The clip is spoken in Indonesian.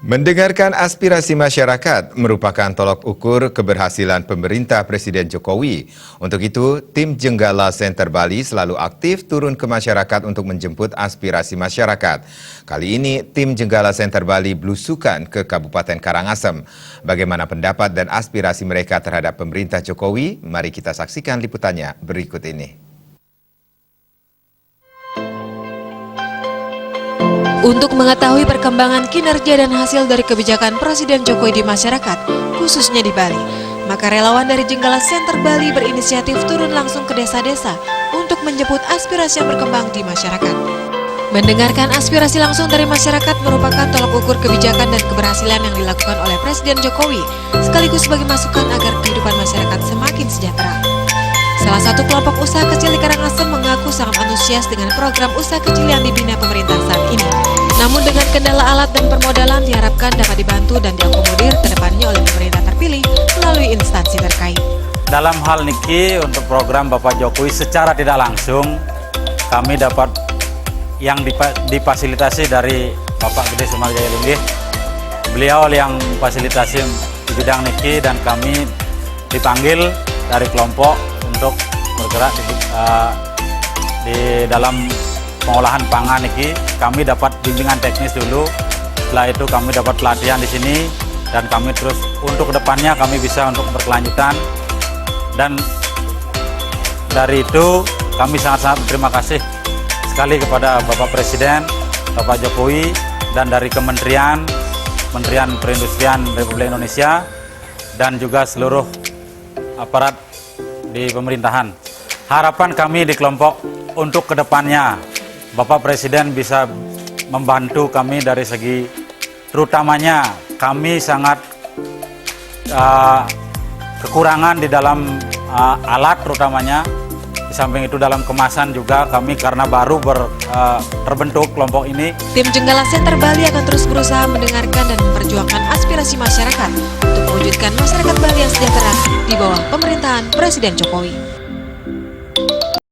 Mendengarkan aspirasi masyarakat merupakan tolok ukur keberhasilan pemerintah Presiden Jokowi. Untuk itu, tim Jenggala Center Bali selalu aktif turun ke masyarakat untuk menjemput aspirasi masyarakat. Kali ini, tim Jenggala Center Bali belusukan ke Kabupaten Karangasem. Bagaimana pendapat dan aspirasi mereka terhadap pemerintah Jokowi? Mari kita saksikan liputannya berikut ini. Untuk mengetahui perkembangan kinerja dan hasil dari kebijakan Presiden Jokowi di masyarakat, khususnya di Bali, maka relawan dari Jenggala Center Bali berinisiatif turun langsung ke desa-desa untuk menjemput aspirasi yang berkembang di masyarakat. Mendengarkan aspirasi langsung dari masyarakat merupakan tolok ukur kebijakan dan keberhasilan yang dilakukan oleh Presiden Jokowi, sekaligus sebagai masukan agar kehidupan masyarakat semakin sejahtera. Salah satu kelompok usaha kecil di Karangasem mengaku sangat antusias dengan program usaha kecil yang dibina pemerintah saat ini. Namun dengan kendala alat dan permodalan diharapkan dapat dibantu dan diakomodir ke depannya oleh pemerintah terpilih melalui instansi terkait. Dalam hal niki untuk program Bapak Jokowi secara tidak langsung kami dapat yang difasilitasi dari Bapak Gede Sumarjaya Linggih. Beliau yang fasilitasi di bidang niki dan kami dipanggil dari kelompok untuk bergerak di dalam pengolahan pangan niki. Kami dapat bimbingan teknis dulu, setelah itu kami dapat pelatihan di sini dan kami terus untuk kedepannya kami bisa untuk berkelanjutan. Dan dari itu kami sangat-sangat berterima kasih sekali kepada Bapak Presiden, Bapak Jokowi, dan dari Kementerian Perindustrian Republik Indonesia dan juga seluruh aparat di pemerintahan. Harapan kami di kelompok untuk kedepannya Bapak Presiden bisa membantu kami dari segi terutamanya kami sangat kekurangan di dalam alat terutamanya. Di samping itu dalam kemasan juga kami karena baru terbentuk kelompok ini. Tim Jenggala Center Bali akan terus berusaha mendengarkan dan memperjuangkan aspirasi masyarakat untuk mewujudkan masyarakat Bali yang sejahtera di bawah pemerintahan Presiden Jokowi.